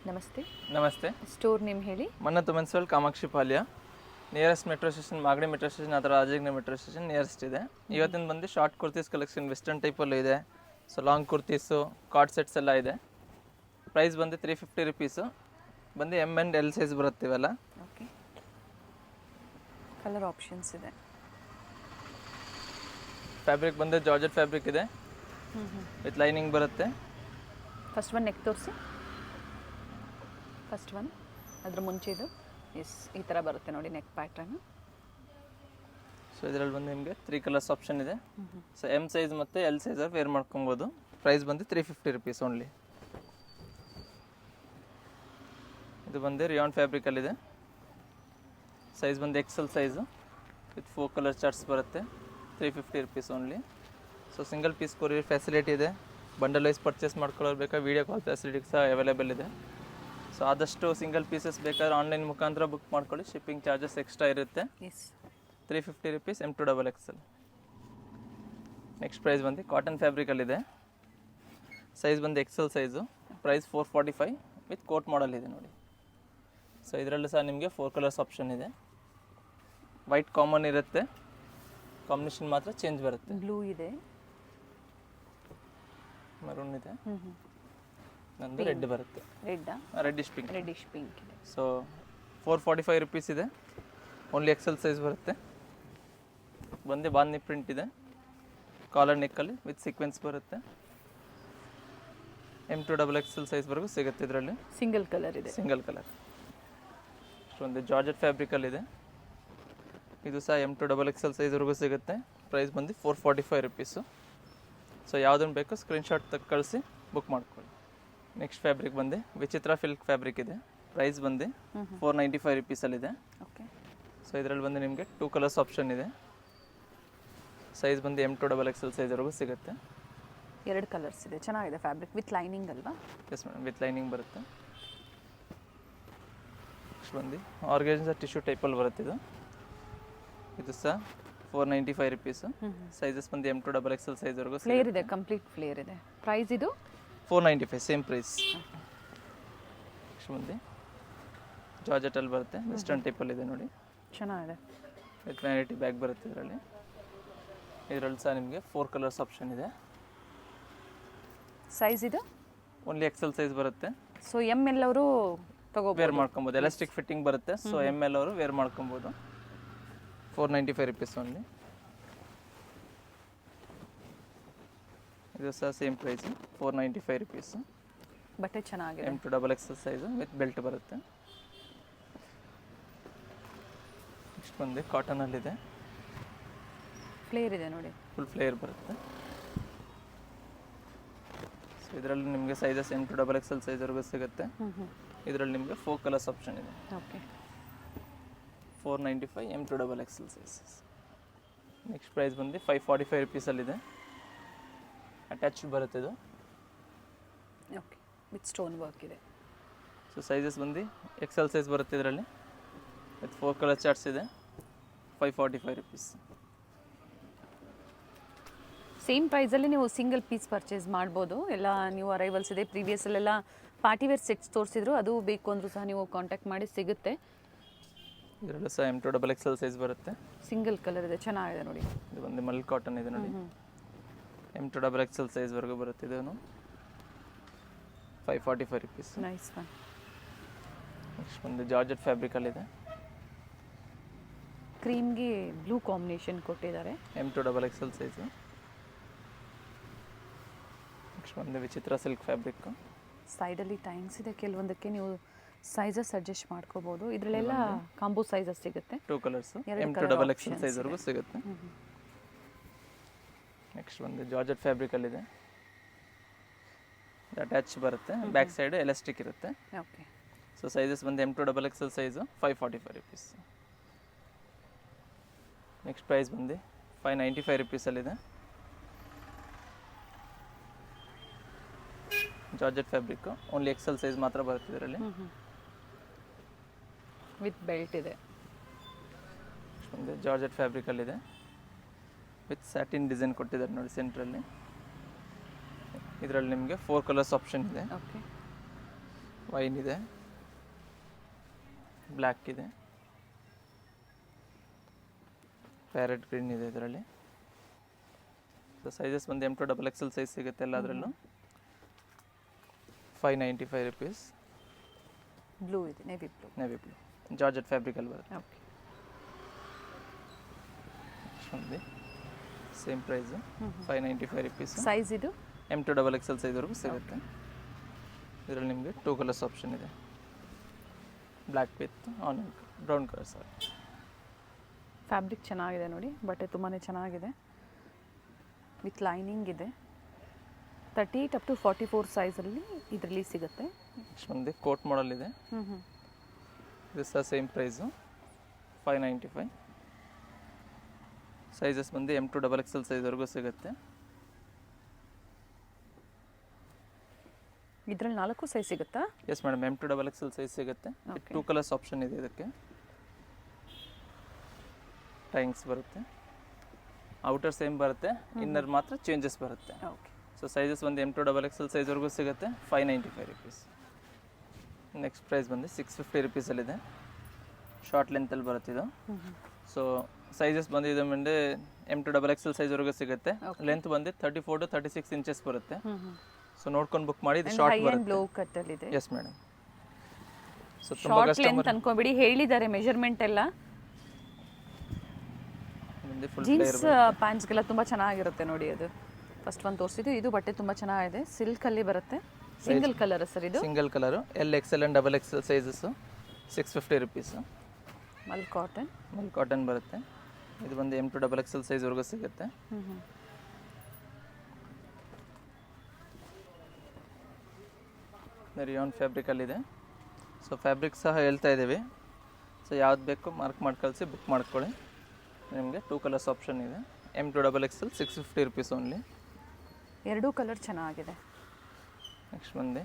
ನಮಸ್ತೆ. ನಮಸ್ತೆ. Store name ಹೇಳಿ. ಮನ್ನತ್ತು municipal Kamakshi Palya, nearest metro station Magadi metro station, ಅದರ ರಾಜಗಿರಿ ಮೆಟ್ರೋ ಸ್ಟೇಷನ್ ನಿಯರೆಸ್ಟ್ ಇದೆ. ಇವತ್ತಿನ ಬಂದು ಶಾರ್ಟ್ ಕುರ್ತೀಸ್ ಕಲೆಕ್ಷನ್ ವೆಸ್ಟರ್ನ್ ಟೈಪಲ್ಲೂ ಇದೆ. So long kurtis, coord sets ಎಲ್ಲ ಇದೆ. ಪ್ರೈಸ್ ಬಂದು 350 ರುಪೀಸು. ಬಂದು ಎಮ್ ಆ್ಯಂಡ್ ಎಲ್ ಸೈಜ್ ಬರುತ್ತೀವಲ್ಲ. ಓಕೆ, ಕಲರ್ ಆಪ್ಷನ್ಸ್ ಇದೆ. ಫ್ಯಾಬ್ರಿಕ್ ಬಂದು ಜಾರ್ಜೆಟ್ ಫ್ಯಾಬ್ರಿಕ್ ಇದೆ, ವಿತ್ ಲೈನಿಂಗ್ ಬರುತ್ತೆ. ಫಸ್ಟ್ ಒನ್ ನೆಕ್ ತೋರಿಸಿ. ಫಸ್ಟ್ ಒನ್ ಅದ್ರ ಮುಂಚೆದು ಎಸ್ ಈ ಥರ ಬರುತ್ತೆ ನೋಡಿ ನೆಕ್ ಪ್ಯಾಟ್ರನ್. ಸೊ ಇದರಲ್ಲಿ ಬಂದು ನಿಮಗೆ 3 ಕಲರ್ಸ್ ಆಪ್ಷನ್ ಇದೆ. ಸೊ ಎಮ್ ಸೈಜ್ ಮತ್ತು ಎಲ್ ಸೈಜಲ್ಲಿ ವೇರ್ ಮಾಡ್ಕೊಬೋದು. ಪ್ರೈಸ್ ಬಂದು 350 ರುಪೀಸ್ ಓನ್ಲಿ. ಇದು ಬಂದು ರಿಯಾನ್ ಫ್ಯಾಬ್ರಿಕಲ್ಲಿದೆ. ಸೈಜ್ ಬಂದು XL size with 4 colour charts ಬರುತ್ತೆ. 350 rupees only. So single piece courier facility ಇದೆ. ಬಂಡಲ್ ವೈಸ್ ಪರ್ಚೇಸ್ ಮಾಡ್ಕೊಳ್ಳೋರು ಬೇಕಾದ್ರೆ ವೀಡಿಯೋ ಕಾಲ್ ಫೆಸಿಲಿಟಿ ಸಹ ಅವೈಲೇಬಲ್ ಇದೆ. ಸೊ ಆದಷ್ಟು ಸಿಂಗಲ್ ಪೀಸಸ್ ಬೇಕಾದ್ರೆ ಆನ್ಲೈನ್ ಮುಖಾಂತರ ಬುಕ್ ಮಾಡ್ಕೊಳ್ಳಿ. ಶಿಪ್ಪಿಂಗ್ ಚಾರ್ಜಸ್ ಎಕ್ಸ್ಟ್ರಾ ಇರುತ್ತೆ. Yes 350 rupees M2XXL. Next price ಬಂದು ಕಾಟನ್ ಫ್ಯಾಬ್ರಿಕಲ್ಲಿದೆ. ಸೈಜ್ ಬಂದು XL size. Price 445 with coat model ಇದೆ ನೋಡಿ. ಸೊ ಇದರಲ್ಲೂ ಸಹ ನಿಮಗೆ 4 ಕಲರ್ಸ್ ಆಪ್ಷನ್ ಇದೆ. ವೈಟ್ ಕಾಮನ್ ಇರುತ್ತೆ, ಕಾಂಬಿನೇಷನ್ ಮಾತ್ರ ಚೇಂಜ್ ಬರುತ್ತೆ. ಬ್ಲೂ ಇದೆ, ಮರೂನ್ ಇದೆ, ನಂದು ರೆಡ್ ಬರುತ್ತೆ. Reddish pink. ರೆಡ್ಡಿಶ್ ಪಿಂಕ್ ಇದೆ. ಸೊ 445 ರುಪೀಸ್ ಇದೆ. ಓನ್ಲಿ ಎಕ್ಸೆಲ್ ಸೈಜ್ ಬರುತ್ತೆ. ಬಂದು ಬಾಂಧಿ ಪ್ರಿಂಟ್ ಇದೆ, ಕಾಲರ್ ನೆಕ್ಕಲ್ಲಿ ವಿತ್ ಸೀಕ್ವೆನ್ಸ್ ಬರುತ್ತೆ. M2XXL ಸೈಜ್ವರೆಗೂ ಸಿಗುತ್ತೆ. ಇದರಲ್ಲಿ ಸಿಂಗಲ್ ಕಲರ್ ಇದೆ. Single colour. ಒಂದು ಜಾರ್ಜೆಟ್ ಫ್ಯಾಬ್ರಿಕಲ್ಲಿದೆ. ಇದು ಸಹ M2XXL ಸೈಜ್ವರೆಗೂ ಸಿಗುತ್ತೆ. ಪ್ರೈಸ್ ಬಂದು 445 ರುಪೀಸು. ಸೊ ಯಾವುದನ್ನು ಬೇಕು ಸ್ಕ್ರೀನ್ಶಾಟ್ ತೆಗೆದು ಕಳಿಸಿ ಬುಕ್ ಮಾಡ್ಕೊಳ್ಳಿ. ನೆಕ್ಸ್ಟ್ ಫ್ಯಾಬ್ರಿಕ್ ಬಂದು ವಿಚಿತ್ರ ಸಿಲ್ಕ್ ಫ್ಯಾಬ್ರಿಕ್ ಇದೆ. ಪ್ರೈಸ್ ಬಂದು 495 ರುಪೀಸಲ್ಲಿದೆ. ಓಕೆ. ಸೊ ಇದರಲ್ಲಿ ಬಂದು ನಿಮಗೆ 2 ಕಲರ್ಸ್ ಆಪ್ಷನ್ ಇದೆ. ಸೈಜ್ ಬಂದು M2XXL ಸೈಜ್ವರೆಗೂ ಸಿಗುತ್ತೆ. 2 ಕಲರ್ಸ್ ಇದೆ. ಚೆನ್ನಾಗಿದೆ ಫ್ಯಾಬ್ರಿಕ್ ವಿತ್ ಲೈನಿಂಗ್ ಅಲ್ವಾ? ಎಸ್ ಮೇಡಮ್, ವಿತ್ ಲೈನಿಂಗ್ ಬರುತ್ತೆ. ನೆಕ್ಸ್ಟ್ ಬಂದು ಆರ್ಗನೈಸರ್ ಟಿಶ್ಯೂ ಟೈಪಲ್ಲಿ ಬರುತ್ತೆ ಇದು. ಇದು ಸಹ 495 ರುಪೀಸು. ಸೈಜಸ್ ಬಂದು M2XXL ಸೈಜ್ವರೆಗೂ ಫ್ಲೇರ್ ಇದೆ, ಕಂಪ್ಲೀಟ್ ಫ್ಲೇರ್ ಇದೆ. ಪ್ರೈಸ್ ಇದು 495 ಸೇಮ್ ಪ್ರೈಸ್. ನೆಕ್ಸ್ಟ್ ಬಂದು ಜಾರ್ಜೆಟಲ್ಲಿ ಬರುತ್ತೆ, ವೆಸ್ಟರ್ನ್ ಟೈಪಲ್ಲಿದೆ ನೋಡಿ. ಚೆನ್ನಾಗಿದೆ. ವಿತ್ ವ್ಯಾನಿಟಿ ಬ್ಯಾಗ್ ಬರುತ್ತೆ ಇದರಲ್ಲಿ. ಇದರಲ್ಲಿ ಸಹ ನಿಮಗೆ 4 ಕಲರ್ಸ್ ಆಪ್ಷನ್ ಇದೆ. ಸೈಜ್ ಇದು ಓನ್ಲಿ ಎಕ್ಸೆಲ್ ಸೈಜ್ ಬರುತ್ತೆ. ಸೊ ಎಮ್ ಎಲ್ ಅವರು ವೇರ್ ಮಾಡ್ಕೊಬೋದು. ಎಲಾಸ್ಟಿಕ್ ಫಿಟ್ಟಿಂಗ್ ಬರುತ್ತೆ. ಸೊ ML ಅವರು ವೇರ್ ಮಾಡ್ಕೊಬೋದು. 495 ರುಪೀಸ್ ಓನ್ಲಿ. ಇದು ಸಹ ಸೇಮ್ ಪ್ರೈಸ್ 495 ರುಪೀಸು. ಬಟ್ಟೆ ಚೆನ್ನಾಗಿದೆ. M2XXL ಸೈಜು ವಿತ್ ಬೆಲ್ಟ್ ಬರುತ್ತೆ. ನೆಕ್ಸ್ಟ್ ಬಂದು ಕಾಟನಲ್ಲಿದೆ. ಫ್ಲೇರ್ ಇದೆ ನೋಡಿ, ಫುಲ್ ಫ್ಲೇರ್ ಬರುತ್ತೆ. ಸೊ ಇದರಲ್ಲಿ ನಿಮಗೆ ಸೈಜಸ್ M2XXL ಸೈಜ್ವರೆಗೂ ಸಿಗುತ್ತೆ. ಇದರಲ್ಲಿ ನಿಮಗೆ 4 ಕಲರ್ಸ್ ಆಪ್ಷನ್ ಇದೆ. Okay. 495 M2XXL sizes. Next price ಬಂದು 545 ರುಪೀಸಲ್ಲಿದೆ. ಅಟ್ಯಾಚ್ಡ್ ಬರುತ್ತೆ ಇದು. ಓಕೆ, ವಿತ್ ಸ್ಟೋನ್ ವರ್ಕ್ ಇದೆ. ಸೊ ಸೈಜಸ್ ಬಂದು ಎಕ್ಸೆಲ್ ಸೈಜ್ ಬರುತ್ತೆ ಇದರಲ್ಲಿ. ವಿತ್ 4 ಕಲರ್ ಚಾರ್ಟ್ಸ್ ಇದೆ. 545 ರುಪೀಸ್. ಸೇಮ್ ಪ್ರೈಸಲ್ಲಿ ನೀವು ಸಿಂಗಲ್ ಪೀಸ್ ಪರ್ಚೇಸ್ ಮಾಡ್ಬೋದು. ಎಲ್ಲ ನೀವು ಅರೈವಲ್ಸ್ ಇದೆ. ಪ್ರೀವಿಯಸ್ಸಲ್ಲೆಲ್ಲ ಪಾರ್ಟಿವೇರ್ ಸೆಟ್ಸ್ ತೋರಿಸಿದ್ರು, ಅದು ಬೇಕು ಅಂದರೂ ಸಹ ನೀವು ಕಾಂಟ್ಯಾಕ್ಟ್ ಮಾಡಿ ಸಿಗುತ್ತೆ. ಇದರಲ್ಲೂ ಸಹ M2XXL ಸೈಜ್ ಬರುತ್ತೆ. ಸಿಂಗಲ್ ಕಲರ್ ಇದೆ, ಚೆನ್ನಾಗಿದೆ ನೋಡಿ. ಇದು ಬಂದು ಮಲ್ ಕಾಟನ್ ಇದೆ ನೋಡಿ. M2XXL ಸೈಜ್ವರೆಗೂ ಬರುತ್ತೆ. ಇದನ್ನು 545 ರುಪೀಸ್. Nice one. ನೆಕ್ಸ್ಟ್ ಬಂದು ಜಾರ್ಜೆಟ್ ಫ್ಯಾಬ್ರಿಕಲ್ಲಿದೆ. ಕ್ರೀಮ್ಗೆ ಬ್ಲೂ ಕಾಂಬಿನೇಷನ್ ಕೊಟ್ಟಿದ್ದಾರೆ. M2XXL size. ನೆಕ್ಸ್ಟ್ ಬಂದು ವಿಚಿತ್ರ ಸಿಲ್ಕ್ ಫ್ಯಾಬ್ರಿಕ್. ಸೈಡಲ್ಲಿ ಟೈಮ್ಸ್ ಇದೆ, ಕೆಲವೊಂದಕ್ಕೆ ನೀವು ಸೈಜಸ್ ಅಡ್ಜಸ್ಟ್ ಮಾಡ್ಕೋಬೋದು. ಇದರಲ್ಲೆಲ್ಲ ಕಾಂಬೋ ಸೈಜಸ್ ಸಿಗುತ್ತೆ. 2 ಕಲರ್ಸ್ M2XXL ಸೈಜ್ವರೆಗೂ ಸಿಗುತ್ತೆ. ನೆಕ್ಸ್ಟ್ ಬಂದು ಜಾರ್ಜೆಟ್ ಫ್ಯಾಬ್ರಿಕಲ್ಲಿದೆ. ಅಟ್ಯಾಚ್ ಬರುತ್ತೆ. ಬ್ಯಾಕ್ ಸೈಡ್ ಎಲಾಸ್ಟಿಕ್ ಇರುತ್ತೆ. ಓಕೆ. ಸೊ ಸೈಜಸ್ ಬಂದು M2XXL size 545 rupees. Next price ಬಂದು 595 ರುಪೀಸಲ್ಲಿದೆ. Georgette fabric. Only XL size ಮಾತ್ರ ಬರುತ್ತೆ ಇದರಲ್ಲಿ. ವಿತ್ ಬೆಲ್ಟ್ ಇದೆ. ಒಂದು ಜಾರ್ಜೆಟ್ ಫ್ಯಾಬ್ರಿಕಲ್ಲಿದೆ. ವಿತ್ ಸ್ಯಾಟಿನ್ ಡಿಸೈನ್ ಕೊಟ್ಟಿದ್ದಾರೆ ನೋಡಿ ಸೆಂಟ್ರಲ್ಲಿ. ಇದರಲ್ಲಿ ನಿಮಗೆ 4 ಕಲರ್ಸ್ ಆಪ್ಷನ್ ಇದೆ. ಓಕೆ. ವೈನ್ ಇದೆ, ಬ್ಲ್ಯಾಕ್ ಇದೆ, ಪ್ಯಾರೆಟ್ ಗ್ರೀನ್ ಇದೆ ಇದರಲ್ಲಿ. ಸೊ ಸೈಜಸ್ ಬಂದು M2XXL ಸೈಜ್ ಸಿಗುತ್ತೆ ಎಲ್ಲದರಲ್ಲೂ. 595 rupees. ಬ್ಲೂ ಇದೆ, navy blue. Navy blue georgette ಫ್ಯಾಬ್ರಿಕಲ್ಲಿ ಬರುತ್ತೆ. ಓಕೆ. ಒಂದು ಸೇಮ್ ಪ್ರೈಸು 595 rupees. ಸೈಜ್ ಇದು M2XXL ಸೈಜ್ವರೆಗೂ ಸಿಗುತ್ತೆ. ಇದರಲ್ಲಿ ನಿಮಗೆ 2 ಕಲರ್ಸ್ ಆಪ್ಷನ್ ಇದೆ, black with on brown colours. Fabric ಚೆನ್ನಾಗಿದೆ ನೋಡಿ, ಬಟ್ಟೆ ತುಂಬಾ ಚೆನ್ನಾಗಿದೆ, ವಿತ್ ಲೈನಿಂಗ್ ಇದೆ. 38 ಅಪ್ ಟು 44 ಸೈಜಲ್ಲಿ ಇದರಲ್ಲಿ ಸಿಗುತ್ತೆ. ನೆಕ್ಸ್ಟ್ ಒಂದು ಕೋಟ್ ಮಾಡಲ್ ಇದೆ, ಇದು ಸಹ ಸೇಮ್ ಪ್ರೈಸು 595. ಸೈಜಸ್ ಬಂದು M2XXL ಸೈಜ್ವರೆಗೂ ಸಿಗುತ್ತೆ. ಇದರಲ್ಲಿ 4 ಸೈಜ್ ಸಿಗುತ್ತಾ? ಎಸ್ ಮೇಡಮ್, M2XXL ಸೈಜ್ ಸಿಗುತ್ತೆ. 2 ಕಲರ್ಸ್ ಆಪ್ಷನ್ ಇದೆ ಇದಕ್ಕೆ. ಟೈಂಗ್ಸ್ ಬರುತ್ತೆ, ಔಟರ್ ಸೇಮ್ ಬರುತ್ತೆ, ಇನ್ನರ್ ಮಾತ್ರ ಚೇಂಜಸ್ ಬರುತ್ತೆ. ಓಕೆ. ಸೊ ಸೈಜಸ್ ಬಂದು M2XXL ಸೈಜ್ವರೆಗೂ ಸಿಗುತ್ತೆ. 595 rupees. ನೆಕ್ಸ್ಟ್ ಪ್ರೈಸ್ ಬಂದು 650 rupeesಲ್ಲಿದೆ. ಶಾರ್ಟ್ ಲೆಂತಲ್ಲಿ ಬರುತ್ತೆ ಇದು. ಸೊ ಸೈಜಸ್ ಬಂದು ಇದು ಮುಂದೆ M2XXL ಸೈಜ್ವರೆಗೂ ಸಿಗುತ್ತೆ. ಲೆಂತ್ ಬಂದು 34 to 36 ಇಂಚಸ್ ಬರುತ್ತೆ. ಸೊ ನೋಡ್ಕೊಂಡು ಬುಕ್ ಮಾಡಿ. ಇದು ಶಾರ್ಟ್ ಬರುತ್ತೆ, ಬ್ಲೋ ಕಟ್ ಅಲ್ಲಿ ಇದೆ. Yes madam. ಸೊ ತುಂಬಾ ಶಾರ್ಟ್ ಲೆಂತ್ ಅನ್ಕೋಬೇಡಿ, ಹೇಳಿದ್ದಾರೆ ಮೆಜರ್ಮೆಂಟ್ ಎಲ್ಲ. ಜೀನ್ಸ್ ಪ್ಯಾಂಟ್ಸ್ಗೆಲ್ಲ ತುಂಬ ಚೆನ್ನಾಗಿರುತ್ತೆ ನೋಡಿ. ಅದು ಫಸ್ಟ್ ಒಂದು ತೋರಿಸಿದ್ದು, ಇದು ಬಟ್ಟೆ ತುಂಬ ಚೆನ್ನಾಗಿದೆ, ಸಿಲ್ಕಲ್ಲಿ ಬರುತ್ತೆ. ಸಿಂಗಲ್ ಕಲರ್ ಸರ್ ಇದು? Single colour, LXL and XXL sizes 650 rupees. Mul cotton. Mul cotton ಬರುತ್ತೆ. ಇದು ಬಂದು M2XXL ಸೈಜ್ವರೆಗೂ ಸಿಗುತ್ತೆ. ರಿಯಾನ್ ಫ್ಯಾಬ್ರಿಕಲ್ಲಿದೆ. ಸೊ ಫ್ಯಾಬ್ರಿಕ್ ಸಹ ಹೇಳ್ತಾ ಇದ್ದೀವಿ. ಸೊ ಯಾವ್ದು ಬೇಕು ಮಾರ್ಕ್ ಮಾಡಿ ಕಳಿಸಿ ಬುಕ್ ಮಾಡ್ಕೊಳ್ಳಿ. ನಿಮಗೆ 2 ಕಲರ್ಸ್ ಆಪ್ಷನ್ ಇದೆ. M2XXL 650 rupees only. 2 ಕಲರ್ ಚೆನ್ನಾಗಿದೆ. ನೆಕ್ಸ್ಟ್ ಬಂದು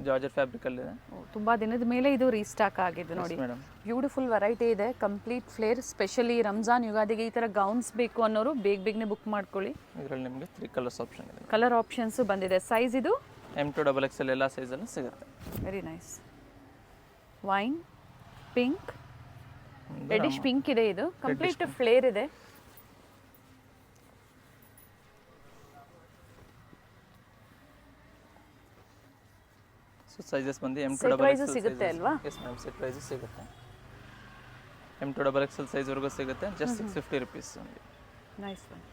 ಜಾರ್ಜೆಟ್ ಫ್ಯಾಬ್ರಿಕಲ್ಲಿದೆ. ತುಂಬ ದಿನದ ಮೇಲೆ ಇದು ರೀಸ್ಟಾಕ್ ಆಗಿದೆ ನೋಡಿ ಮೇಡಮ್. ಬ್ಯೂಟಿಫುಲ್ ವೆರೈಟಿ ಇದೆ, ಕಂಪ್ಲೀಟ್ ಫ್ಲೇರ್. ಸ್ಪೆಷಲಿ ರಂಜಾನ್ ಯುಗಾದಿಗೆ ಈ ಥರ ಗೌನ್ಸ್ ಬೇಕು ಅನ್ನೋರು ಬೇಗನೆ ಬುಕ್ ಮಾಡ್ಕೊಳ್ಳಿ. ಇದರಲ್ಲಿ ನಿಮಗೆ 3 ಕಲರ್ಸ್ ಆಪ್ಷನ್ ಇದೆ. ಕಲರ್ ಆಪ್ಷನ್ಸು ಬಂದಿದೆ. ಸೈಜ್ ಇದು M2XXL ಎಲ್ಲ ಸೈಜಲ್ಲೂ ಸಿಗುತ್ತೆ. Very nice. Wine pink, reddish pink ಇದೆ. ಇದು ಕಂಪ್ಲೀಟ್ ಫ್ಲೇರ್ ಇದೆ. ಸೊ ಸೈಜಸ್ ಬಂದು M2XXL ಸಿಗುತ್ತೆ ಅಲ್ವಾ? ಎಸ್ ಮ್ಯಾಮ್, ಸೆಟ್ ಪ್ರೈಸ್ ಸಿಗುತ್ತೆ. M2XXL ಸೈಜ್ವರೆಗೂ ಸಿಗುತ್ತೆ. Just 650 rupees only. Nice one.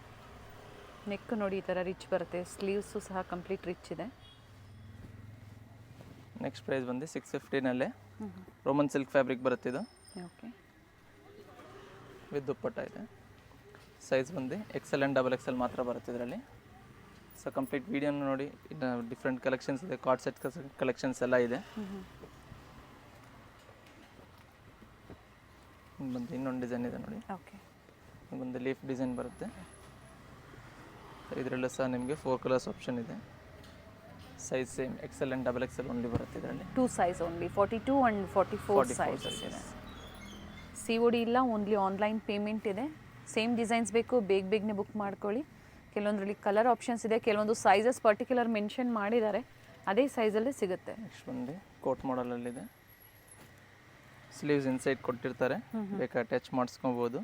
Neck ನೋಡಿ ಈ ಥರ ರಿಚ್ ಬರುತ್ತೆ, ಸ್ಲೀವ್ಸು ಸಹ ಕಂಪ್ಲೀಟ್ ರಿಚ್ ಇದೆ. ನೆಕ್ಸ್ಟ್ ಪ್ರೈಸ್ ಬಂದು 650ನಲ್ಲೇ ರೋಮನ್ ಸಿಲ್ಕ್ ಫ್ಯಾಬ್ರಿಕ್ ಬರುತ್ತೆ ಇದು. ಓಕೆ. ವಿತ್ ದುಪ್ಪಟ್ಟ ಇದೆ. ಸೈಜ್ ಬಂದು XL and XXL ಮಾತ್ರ ಬರುತ್ತೆ ಇದರಲ್ಲಿ. ಸೊ ಕಂಪ್ಲೀಟ್ ವಿಡಿಯೋನ ನೋಡಿ. ಇನ್ನು ಡಿಫ್ರೆಂಟ್ ಕಲೆಕ್ಷನ್ಸ್ ಇದೆ, ಕಾರ್ಡ್ ಸೆಟ್ ಕಲೆಕ್ಷನ್ಸ್ ಎಲ್ಲ ಇದೆ. ಬಂದು ಇನ್ನೊಂದು ಡಿಸೈನ್ ಇದೆ ನೋಡಿ. ಓಕೆ. ಒಂದು ಲೀಫ್ ಡಿಸೈನ್ ಬರುತ್ತೆ. ಇದರಲ್ಲೂ ಸಹ ನಿಮಗೆ 4 ಕಲರ್ಸ್ ಆಪ್ಷನ್ ಇದೆ. Size same XL and XXL only ಬರುತ್ತೆ ಇದರಲ್ಲಿ. 2 ಸೈಜ್ ಓನ್ಲಿ, 42 and 44 ಸೈಜಸ್ ಇದೆ. COD ಇಲ್ಲ, ಓನ್ಲಿ ಆನ್ಲೈನ್ ಪೇಮೆಂಟ್ ಇದೆ. ಸೇಮ್ ಡಿಸೈನ್ಸ್ ಬೇಕು ಬೇಗನೆ ಬುಕ್ ಮಾಡ್ಕೊಳ್ಳಿ. ಕೆಲವೊಂದರಲ್ಲಿ ಕಲರ್ ಆಪ್ಷನ್ಸ್ ಇದೆ, ಕೆಲವೊಂದು ಸೈಜಸ್ ಪರ್ಟಿಕ್ಯುಲರ್ ಮೆನ್ಷನ್ ಮಾಡಿದ್ದಾರೆ, ಅದೇ ಸೈಜಲ್ಲೇ ಸಿಗುತ್ತೆ. ನೆಕ್ಸ್ಟ್ ಬಂದು ಕೋಟ್ ಮಾಡಲಲ್ಲಿದೆ. ಸ್ಲೀವ್ಸ್ ಇನ್ಸೈಡ್ ಕೊಟ್ಟಿರ್ತಾರೆ, ಬೇಕಾ ಅಟ್ಯಾಚ್ ಮಾಡಿಸ್ಕೊಬೋದು.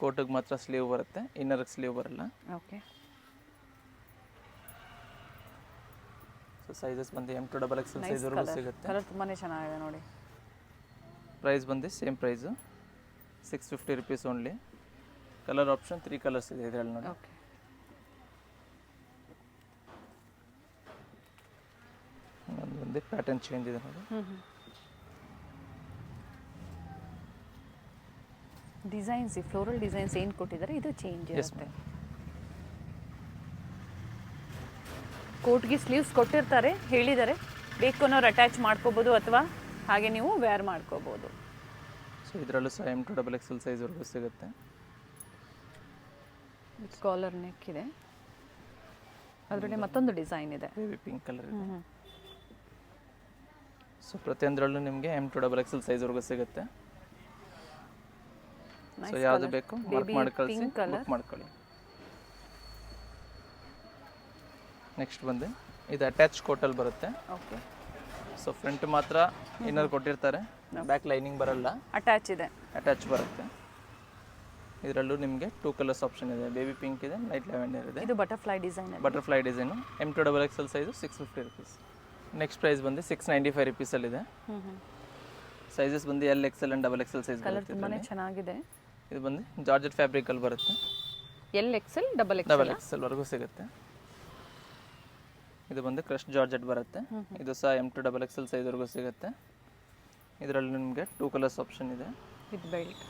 ಕೋಟಿಗೆ ಮಾತ್ರ ಸ್ಲೀವ್ ಬರುತ್ತೆ, ಇನ್ನರ್ಗೆ ಸ್ಲೀವ್ ಬರಲ್ಲ. ಓಕೆ. ಸೊ ಸೈಜಸ್ ಬಂದು M2XXL ಸೈಜ್ವರೆಗೂ ಸಿಗುತ್ತೆ. ಕಲರ್ ತುಂಬಾ ಚೆನ್ನಾಗಿದೆ ನೋಡಿ. ಪ್ರೈಸ್ ಬಂದು same price 650 rupees only. Colour option 3 colours ಇದೆ ಇದರಲ್ಲಿ ನೋಡಿ. ಓಕೆ. ಒಂದು ಪ್ಯಾಟರ್ನ್ ಚೇಂಜ್ ಇದೆ ನೋಡಿ. ಡಿಸೈನ್ಸ್, ಫ್ಲೋರಲ್ ಡಿಸೈನ್ಸ್ ಏನು ಕೊಟ್ಟಿದ್ದಾರೆ ಇದು ಚೇಂಜ್ ಇರುತ್ತೆ. ಕೋಟ್ಗೆ ಸ್ಲೀವ್ಸ್ ಕೊಟ್ಟಿರ್ತಾರೆ, ಹೇಳಿದ್ದಾರೆ, ಬೇಕು ಅನ್ನೋರು ಅಟ್ಯಾಚ್ ಮಾಡ್ಕೋಬೋದು ಅಥವಾ ಹಾಗೆ ನೀವು ವೇರ್ ಮಾಡ್ಕೋಬೋದು. ಸೊ ಇದರಲ್ಲೂ ಸಹ M2XXL ಸೈಜ್ವರೆಗೂ ಸಿಗುತ್ತೆ. ಕಾಲರ್ ನೆಕ್ ಇದೆ, ಅದರಲ್ಲಿ ಮತ್ತೊಂದು ಡಿಸೈನ್ ಇದೆ, ಬೇಬಿ ಪಿಂಕ್ ಕಲರ್ ಇದೆ. ಸೊ ಪ್ರತಿಯೊಂದರಲ್ಲೂ ನಿಮಗೆ M2XXL ಸೈಜ್ವರೆಗೂ ಸಿಗುತ್ತೆ. ಸೊ ಯಾವುದು ಬೇಕು ಮಾರ್ಕ್ ಮಾಡಿ ಕಳಿಸಿ ಬುಕ್ ಮಾಡ್ಕೊಳ್ಳಿ. ನೆಕ್ಸ್ಟ್ ಬಂದು ಇದು ಅಟ್ಯಾಚ್ ಕೋಟಲ್ಲಿ ಬರುತ್ತೆ. ಓಕೆ. ಸೊ ಫ್ರಂಟ್ ಮಾತ್ರ ಇನ್ನರ್ ಕೊಟ್ಟಿರ್ತಾರೆ, ಬ್ಯಾಕ್ ಲೈನಿಂಗ್ ಬರಲ್ಲ, ಅಟ್ಯಾಚ್ ಇದೆ. ಅಟ್ಯಾಚ್ ಬರುತ್ತೆ. ಇದರಲ್ಲೂ ನಿಮಗೆ 2 ಕಲರ್ಸ್ ಆಪ್ಷನ್ ಇದೆ, ಬೇಬಿ ಪಿಂಕ್ ಇದೆ, ಲೈಟ್ ಲ್ಯಾವೆಂಡರ್ ಇದೆ. ಇದು butterfly design. Butterfly design M2XL size 650 rupees. Next price ಬಂದು 695 ರುಪೀಸಲ್ಲಿದೆ. ಸೈಜಸ್ ಬಂದು LXL and XXL size colour ತುಂಬಾನೇ ಚೆನ್ನಾಗಿದೆ. ಇದು ಬಂದು ಜಾರ್ಜೆಟ್ ಫ್ಯಾಬ್ರಿಕಲ್ಲಿ ಬರುತ್ತೆ. LXL XXL ವರೆಗೂ ಸಿಗುತ್ತೆ. ಇದು ಬಂದು ಕ್ರಶ್ ಜಾರ್ಜೆಟ್ ಬರುತ್ತೆ. ಇದು ಸಹ M2XL ಸೈಜ್ವರೆಗೂ ಸಿಗುತ್ತೆ. ಇದರಲ್ಲಿ ನಿಮಗೆ 2 ಕಲರ್ಸ್ ಆಪ್ಷನ್ ಇದೆ ವಿತ್ ಬೆಲ್ಟ್.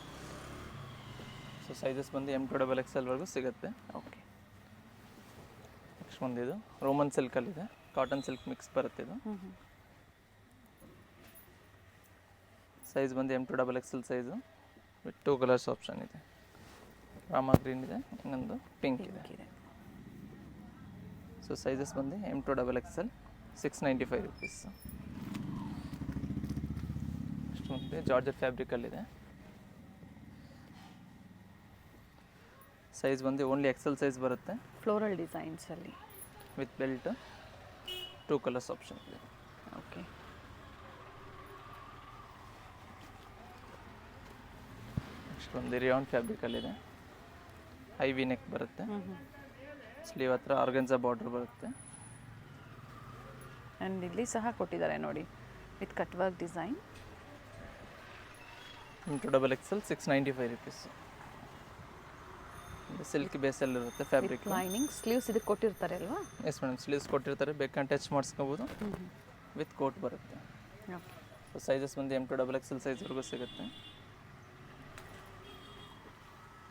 ಸೊ ಸೈಜಸ್ ಬಂದು M2XL ವರೆಗೂ ಸಿಗುತ್ತೆ. ಓಕೆ. ನೆಕ್ಸ್ಟ್ ಒಂದು ಇದು ರೋಮನ್ ಸಿಲ್ಕಲ್ಲಿದೆ, ಕಾಟನ್ ಸಿಲ್ಕ್ ಮಿಕ್ಸ್ ಬರುತ್ತೆ. ಇದು ಸೈಜ್ ಬಂದು M2XL size with 2 colours option ಇದೆ. ರಾಮಾ ಗ್ರೀನ್ ಇದೆ, ಇನ್ನೊಂದು ಪಿಂಕ್ ಇದೆ. ಸೊ ಸೈಜಸ್ ಬಂದು M2XL 695 ರುಪೀಸ್. ನೆಕ್ಸ್ಟ್ ಮುಂದೆ ಜಾರ್ಜೆಟ್ ಫ್ಯಾಬ್ರಿಕಲ್ಲಿದೆ. ಸೈಜ್ ಬಂದು ಓನ್ಲಿ XL ಸೈಜ್ ಬರುತ್ತೆ. ಫ್ಲೋರಲ್ ಡಿಸೈನ್ಸಲ್ಲಿ ವಿತ್ ಬೆಲ್ಟ್, 2 ಕಲರ್ಸ್ ಆಪ್ಷನ್ ಇದೆ. ಓಕೆ. ನೆಕ್ಸ್ಟ್ ಒಂದು ರಿಯಾನ್ ಫ್ಯಾಬ್ರಿಕಲ್ಲಿದೆ, ಹೈ ವಿ ನೆಕ್ ಬರುತ್ತೆ, ಸ್ಲೀವ್ ಹತ್ರ ಆರ್ಗನ್ಸಾ ಬಾರ್ಡರ್ ಬರುತ್ತೆ. ಆ್ಯಂಡ್ ಇಲ್ಲಿ ಸಹ ಕೊಟ್ಟಿದ್ದಾರೆ ನೋಡಿ with cut work design. M2XL 695 rupees. Silk ಬೇಸಲ್ಲಿ ಇರುತ್ತೆ ಫ್ಯಾಬ್ರಿಕ್. ಲೈನಿಂಗ್ ಸ್ಲೀವ್ಸ್ ಇದಕ್ಕೆ ಕೊಟ್ಟಿರ್ತಾರೆ ಅಲ್ವಾ? ಎಸ್ ಮೇಡಮ್, ಸ್ಲೀವ್ಸ್ ಕೊಟ್ಟಿರ್ತಾರೆ, ಬೇಕಂತ ಟಚ್ ಮಾಡಿಸ್ಕೋಬೋದು. ವಿತ್ ಕೋಟ್ ಬರುತ್ತೆ. ಓಕೆ. ಸೊ ಸೈಜಸ್ ಬಂದು M2XL ಸೈಜ್ವರೆಗೂ ಸಿಗುತ್ತೆ.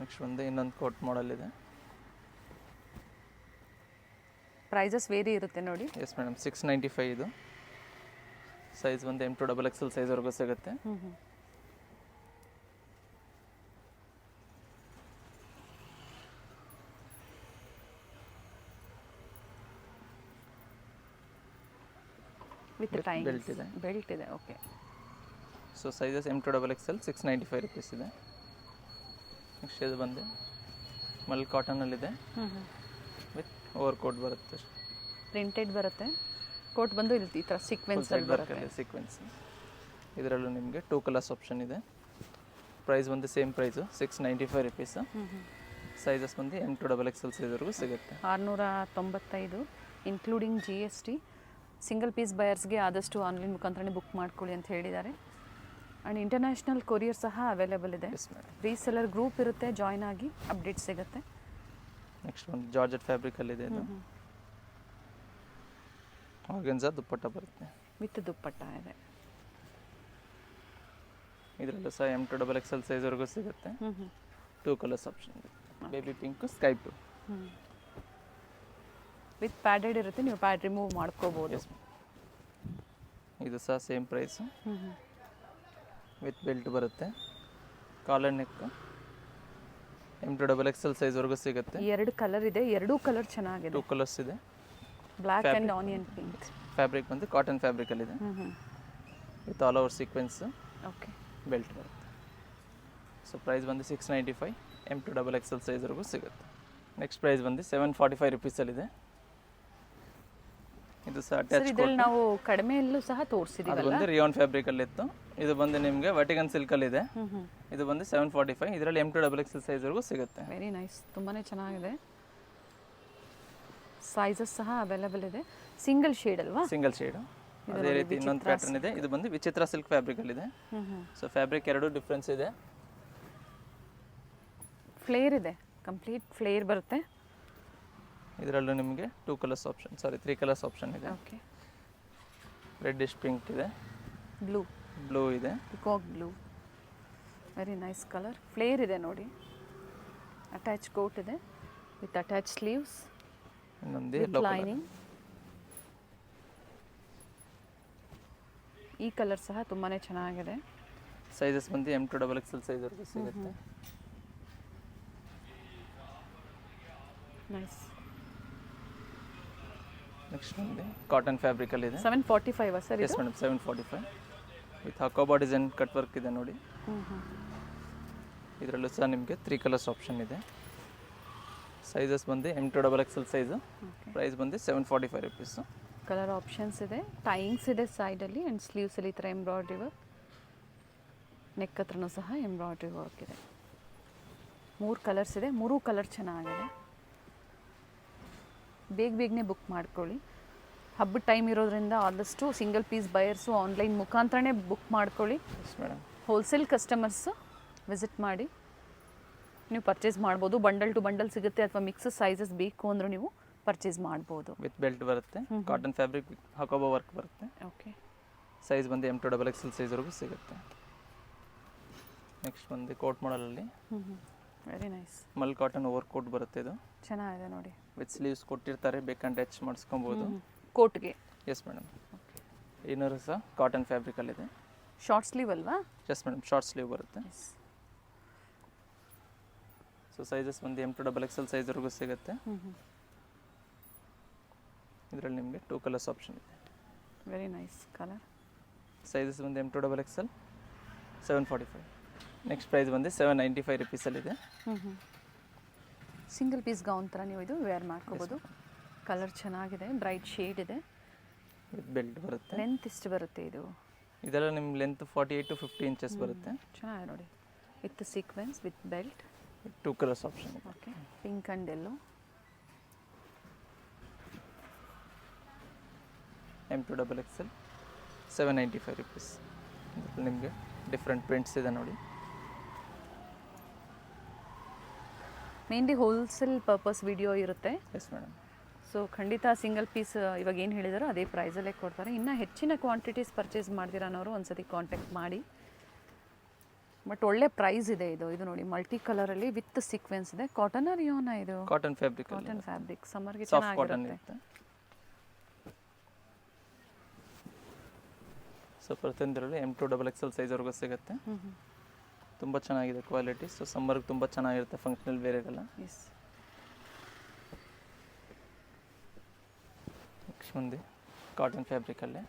ನೆಕ್ಸ್ಟ್ ಒಂದು ಇನ್ನೊಂದು ಕೋಟ್ ಮಾಡಲ್ ಇದೆ. ಪ್ರೈಸಸ್ ವೇರಿ ಇರುತ್ತೆ ನೋಡಿ. ಎಸ್ ಮೇಡಮ್, 695 ಇದು. ಸೈಜ್ ಬಂದು M2XL ಸೈಜ್ವರೆಗೂ ಸಿಗುತ್ತೆ. ವಿತ್ ಬೆಲ್ಟ್ ಇದೆ. ಬೆಲ್ಟ್ ಇದೆ. Okay. So sizes M2XL 695 rupees ಇದೆ. ನೆಕ್ಸ್ಟ್ ಇದು ಬಂದು ಮಲ್ ಕಾಟನಲ್ಲಿದೆ, ವಿತ್ ಓವರ್ ಕೋಟ್ ಬರುತ್ತೆ. ಪ್ರಿಂಟೆಡ್ ಬರುತ್ತೆ. ಕೋಟ್ ಬಂದು ಇಲ್ಲಿ ಈ ಥರ ಸೀಕ್ವೆನ್ಸ್ ಬರುತ್ತೆ. ಸೀಕ್ವೆನ್ಸ್. ಇದರಲ್ಲೂ ನಿಮಗೆ 2 ಕಲರ್ಸ್ ಆಪ್ಷನ್ ಇದೆ. ಪ್ರೈಸ್ ಬಂದು ಸೇಮ್ ಪ್ರೈಸು 695 ರುಪೀಸ್. ಸೈಜಸ್ ಬಂದು M2XL ಸೈಜ್ವರೆಗೂ ಸಿಗುತ್ತೆ. 695 ಇನ್ಕ್ಲೂಡಿಂಗ್ GST. ಸಿಂಗಲ್ ಪೀಸ್ ಬಯರ್ಸ್ಗೆ ಆದಷ್ಟು ಆನ್ಲೈನ್ ಮುಖಾಂತರನೇ ಬುಕ್ ಮಾಡ್ಕೊಳ್ಳಿ ಅಂತ ಹೇಳಿದ್ದಾರೆ. ಆ್ಯಂಡ್ ಇಂಟರ್ನ್ಯಾಷನಲ್ ಕೊರಿಯರ್ ಸಹ ಅವೈಲೇಬಲ್ ಇದೆ. ರೀಸೆಲ್ಲರ್ ಗ್ರೂಪ್ ಇರುತ್ತೆ, ಜಾಯ್ನ್ ಆಗಿ ಅಪ್ಡೇಟ್ ಸಿಗುತ್ತೆ. ನೆಕ್ಸ್ಟ್ ಒಂದು ಜಾರ್ಜೆಟ್ ಫ್ಯಾಬ್ರಿಕಲ್ಲಿದೆ, ಇದು ಆರ್ಗನ್ಸಾ ದುಪ್ಪಟ್ಟ ಬರುತ್ತೆ ವಿತ್ ದುಪ್ಪಟ್ಟ ಇದೆ. ಇದರಲ್ಲೂ ಸಹ M2XL ಸೈಜ್ವರೆಗೂ ಸಿಗುತ್ತೆ. 2 ಕಲರ್ಸ್ ಆಪ್ಷನ್ ಇದೆ, baby pink, sky blue. With padded ಇರುತ್ತೆ, ನೀವು ಪ್ಯಾಡ್ ರಿಮೂವ್ ಮಾಡ್ಕೋಬೋದು. ಇದು ಸಹ ಸೇಮ್ ಪ್ರೈಸು, ವಿತ್ ಬೆಲ್ಟ್ ಬರುತ್ತೆ, ಕಾಲರ್ ನೆಕ್. M2XL ಸೈಜ್ವರೆಗೂ ಸಿಗುತ್ತೆ. 2 ಕಲರ್ ಇದೆ, 2 ಕಲರ್ ಚೆನ್ನಾಗಿದೆ. 2 ಕಲರ್ಸ್ ಇದೆ. Black and onion pink. Fabric ಬಂದು ಕಾಟನ್ ಫ್ಯಾಬ್ರಿಕಲ್ಲಿದೆ, with all over sequins. Okay. Belt ಬರುತ್ತೆ. ಸೊ ಪ್ರೈಸ್ ಬಂದು 695, M2XL ಸೈಜ್ವರೆಗೂ ಸಿಗುತ್ತೆ. ನೆಕ್ಸ್ಟ್ ಪ್ರೈಸ್ ಬಂದು 745 ರುಪೀಸಲ್ಲಿದೆ. ಇದು ಸಹ ಅಟ್ಯಾಚ್ ಇದರಲ್ಲಿ ನಾವು ಕಡಿಮೆಯಲ್ಲೂ ಸಹ ತೋರಿಸಿದ್ದೀವಿ. ಅದು ಬಂದು ರಿಯಾನ್ ಫ್ಯಾಬ್ರಿಕಲ್ಲಿ ಇತ್ತು. ಇದು ಬಂದು ನಿಮಗೆ ವರ್ಟಿಕನ್ ಸಿಲ್ಕಲ್ಲಿದೆ. ಇದು ಬಂದು 745. ಇದರಲ್ಲಿ M2XL ಸೈಜ್ವರೆಗೂ ಸಿಗುತ್ತೆ. ವೆರಿ ನೈಸ್, ತುಂಬಾ ಚೆನ್ನಾಗಿದೆ. ಸೈಜಸ್ ಸಹ ಅವೈಲೇಬಲ್ ಇದೆ. ಸಿಂಗಲ್ ಶೇಡ್ ಅಲ್ವಾ? Single shade. ಅದೇ ರೀತಿ ಇನ್ನೊಂದು ಪ್ಯಾಟರ್ನ್ ಇದೆ. ಇದು ಬಂದು ವಿಚಿತ್ರ ಸಿಲ್ಕ್ ಫ್ಯಾಬ್ರಿಕಲ್ಲಿದೆ. ಸೊ ಫ್ಯಾಬ್ರಿಕ್ 2 ಡಿಫ್ರೆನ್ಸ್ ಇದೆ. ಫ್ಲೇರ್ ಇದೆ, ಕಂಪ್ಲೀಟ್ ಫ್ಲೇರ್ ಬರುತ್ತೆ. ಇದರಲ್ಲೂ ನಿಮಗೆ 2 ಕಲರ್ಸ್ ಆಪ್ಷನ್, 3 ಕಲರ್ಸ್ ಆಪ್ಷನ್ ಇದೆ. ಓಕೆ. ರೆಡ್ಡಿಶ್ ಪಿಂಕ್ ಇದೆ, ಬ್ಲೂ ಇದೆ, peacock blue. Very nice colour. Flare ಇದೆ ನೋಡಿ. ಅಟ್ಯಾಚ್ ಕೋಟ್ ಇದೆ ವಿತ್ ಅಟ್ಯಾಚ್ ಸ್ಲೀವ್ಸ್, ಇನ್ನೊಂದು ವಿತ್ ಲೈನಿಂಗ್. ಈ ಕಲರ್ ಸಹ ತುಂಬಾ ಚೆನ್ನಾಗಿದೆ. ಸೈಜಸ್ ಬಂದು M2XL ಸೈಜ್ವರೆಗೂ ಸಿಗುತ್ತೆ. ನೈಸ್. ನೆಕ್ಸ್ಟ್ ಬಂದು ಕಾಟನ್ ಫ್ಯಾಬ್ರಿಕಲ್ಲಿದೆ. 745 sir? Yes madam, 745 with hakoba design cut work ಇದೆ ನೋಡಿ. ಇದರಲ್ಲೂ ಸಹ ನಿಮಗೆ 3 ಕಲರ್ಸ್ ಆಪ್ಷನ್ ಇದೆ. ಸೈಜಸ್ ಬಂದು M2XL ಸೈಜು. ಪ್ರೈಸ್ ಬಂದು 745 ರುಪೀಸು. ಕಲರ್ ಆಪ್ಷನ್ಸ್ ಇದೆ, ಟೈಯಿಂಗ್ಸ್ ಇದೆ ಸೈಡಲ್ಲಿ ಆ್ಯಂಡ್ ಸ್ಲೀವ್ಸಲ್ಲಿ ಈ ಥರ ಎಂಬ್ರಾಯ್ಡ್ರಿ ವರ್ಕ್, ನೆಕ್ ಹತ್ರನೂ ಸಹ ಎಂಬ್ರಾಯ್ಡ್ರಿ ವರ್ಕ್ ಇದೆ. 3 ಕಲರ್ಸ್ ಇದೆ, 3 ಕಲರ್ ಚೆನ್ನಾಗಿದೆ. ಬೇಗನೆ ಬುಕ್ ಮಾಡ್ಕೊಳ್ಳಿ. ಹಬ್ಬದ ಟೈಮ್ ಇರೋದ್ರಿಂದ ಆದಷ್ಟು ಸಿಂಗಲ್ ಪೀಸ್ ಬಯರ್ಸು ಆನ್ಲೈನ್ ಮುಖಾಂತರನೇ ಬುಕ್ ಮಾಡ್ಕೊಳ್ಳಿ. Yes madam. Wholesale customers visit ಮಾಡಿ ನೀವು ಪರ್ಚೇಸ್ ಮಾಡ್ಬೋದು. ಬಂಡಲ್ ಟು ಬಂಡಲ್ ಸಿಗುತ್ತೆ, ಅಥವಾ ಮಿಕ್ಸ್ ಸೈಜಸ್ ಬೇಕು ಅಂದರೂ ನೀವು ಪರ್ಚೇಸ್ ಮಾಡ್ಬೋದು. ವಿತ್ ಬೆಲ್ಟ್ ಬರುತ್ತೆ, ಕಾಟನ್ ಫ್ಯಾಬ್ರಿಕ್ ಹಾಕೋಬೋ ವರ್ಕ್ ಬರುತ್ತೆ. ಓಕೆ, ಸೈಜ್ ಬಂದು M to XXL ಸೈಜ್ವರೆಗೂ ಸಿಗುತ್ತೆ. ನೆಕ್ಸ್ಟ್ ಬಂದು ಕೋಟ್ ಮಾಡಲಲ್ಲಿ very nice mul cotton over coat ಬರುತ್ತೆ. ಇದು ಚೆನ್ನಾಗಿದೆ ನೋಡಿ, ವಿತ್ ಸ್ಲೀವ್ಸ್ ಕೊಟ್ಟಿರ್ತಾರೆ, ಬೇಕಂದ್ರೆ ಟಚ್ ಮಾಡಿಸ್ಕೊಬೋದು. ಕೋಟ್ಗೆ. Yes madam. ಇನ್ನೂರು ಸಹ ಕಾಟನ್ ಫ್ಯಾಬ್ರಿಕಲ್ಲಿದೆ. ಶಾರ್ಟ್ ಸ್ಲೀವ್ ಅಲ್ವಾ? ಎಸ್ ಮೇಡಮ್, ಶಾರ್ಟ್ ಸ್ಲೀವ್ ಬರುತ್ತೆ. ಸೊ ಸೈಜಸ್ ಬಂದು M to XXL ಸೈಜ್ವರೆಗೂ ಸಿಗುತ್ತೆ. ಇದರಲ್ಲಿ ನಿಮಗೆ 2 ಕಲರ್ಸ್ ಆಪ್ಷನ್ ಇದೆ. Very nice colour. ಸೈಜಸ್ ಬಂದು M to XXL 745. Next price ಬಂದು 795 ರುಪೀಸಲ್ಲಿದೆ. ಸಿಂಗಲ್ ಪೀಸ್ ಗೌನ್ ಥರ ನೀವು ಇದು ವೇರ್ ಮಾಡ್ಕೋಬೋದು. ಕಲರ್ ಚೆನ್ನಾಗಿದೆ, ಬ್ರೈಟ್ ಶೇಡ್ ಇದೆ. ವಿತ್ ಬೆಲ್ಟ್ ಬರುತ್ತೆ. ಲೆಂತ್ ಎಷ್ಟು ಬರುತ್ತೆ ಇದು? ಇದೆಲ್ಲ ನಿಮ್ಮ ಲೆಂತ್ 48 to 50 ಇಂಚಸ್ ಬರುತ್ತೆ. ಚೆನ್ನಾಗಿದೆ ನೋಡಿ, with sequins with belt. 2 colours option ಇದೆ. Okay, pink and yellow. M to XXL 795 rupees. ನಿಮಗೆ ಡಿಫ್ರೆಂಟ್ ಪ್ರಿಂಟ್ಸ್ ಇದೆ ನೋಡಿ. ಮೇನ್ಲಿ ಹೋಲ್ಸೇಲ್ ಪರ್ಪಸ್ ವಿಡಿಯೋ ಇರುತ್ತೆ. Yes madam. ಸೊ ಖಂಡಿತ ಸಿಂಗಲ್ ಪೀಸ್ ಇವಾಗ ಏನು ಹೇಳಿದಾರೋ ಅದೇ ಪ್ರೈಸಲ್ಲೇ ಕೊಡ್ತಾರೆ. ಇನ್ನು ಹೆಚ್ಚಿನ ಕ್ವಾಂಟಿಟೀಸ್ ಪರ್ಚೇಸ್ ಮಾಡ್ತೀರಾ ಅನ್ನೋರು ಒಂದ್ಸತಿ ಕಾಂಟ್ಯಾಕ್ಟ್ ಮಾಡಿ. ಬಟ್ ಒಳ್ಳೆ ಪ್ರೈಸ್ ಇದೆ ಇದು. ಇದು ನೋಡಿ, ಮಲ್ಟಿ ಕಲರಲ್ಲಿ ವಿತ್ ಸೀಕ್ವೆನ್ಸ್ ಇದೆ. ಕಾಟನ್ ರಿಯೋನಾ ಇದು? Cotton fabric. ಕಾಟನ್ ಫ್ಯಾಬ್ರಿಕ್, ಸಮ್ಮರ್ಗೆ ಸಾಫ್ಟ್ ಕಾಟನ್ ಚೆನ್ನಾಗಿರುತ್ತೆ. ಇರುತ್ತೆ. ಸೊ ಪ್ರತಿಯೊಂದರಲ್ಲಿ M to XXL ಸೈಜ್ವರೆಗೂ ಸಿಗುತ್ತೆ. ತುಂಬ ಚೆನ್ನಾಗಿದೆ ಕ್ವಾಲಿಟಿ. ಸೊ ಸಮ್ಮರ್ಗೆ ತುಂಬ ಚೆನ್ನಾಗಿರುತ್ತೆ, ಫಂಕ್ಷನಲ್ ವೇರಿಗೆಲ್ಲ. ಎಸ್. ನೆಕ್ಸ್ಟ್ ಮುಂದೆ ಕಾಟನ್ ಫ್ಯಾಬ್ರಿಕಲ್ಲೇ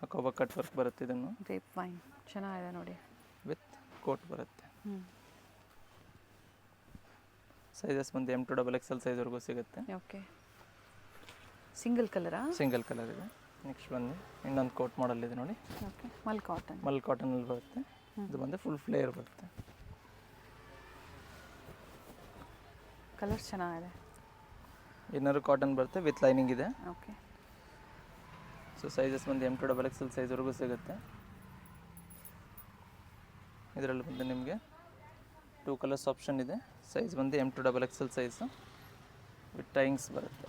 ಹಾಕೋಬ ಕಟ್ ವರ್ಕ್ ಬರುತ್ತೆ. ಇದನ್ನು ರೇಪ್ ವೈನ್ ಚೆನ್ನಾಗಿದೆ ನೋಡಿ, ವಿತ್ ಕೋಟ್ ಬರುತ್ತೆ. ಸೈಜಸ್ ಬಂದು M to XXL ಸೈಜ್ವರೆಗೂ ಸಿಗುತ್ತೆ. ಓಕೆ, ಸಿಂಗಲ್ ಕಲರಾ? ಸಿಂಗಲ್ ಕಲರ್ ಇದೆ. ನೆಕ್ಸ್ಟ್ ಬಂದು ಇನ್ನೊಂದು ಕೋಟ್ ಮಾಡಲ್ ಇದೆ ನೋಡಿ. ಓಕೆ, ಮಲ್ ಕಾಟನ್. ಮಲ್ ಕಾಟನಲ್ಲಿ ಬರುತ್ತೆ. ಇದು ಬಂದು ಫುಲ್ ಫ್ಲೇಯರ್ ಬರುತ್ತೆ. ಕಲರ್ಸ್ ಚೆನ್ನಾಗಿದೆ. ಇನ್ನರು ಕಾಟನ್ ಬರುತ್ತೆ, ವಿತ್ ಲೈನಿಂಗ್ ಇದೆ. ಓಕೆ. ಸೊ ಸೈಜಸ್ ಬಂದು M to XXL ಸೈಜ್ವರೆಗೂ ಸಿಗುತ್ತೆ. ಇದರಲ್ಲಿ ಬಂದು ನಿಮಗೆ 2 ಕಲರ್ಸ್ ಆಪ್ಷನ್ ಇದೆ. ಸೈಜ್ ಬಂದು M to XXL size with tyings ಬರುತ್ತೆ.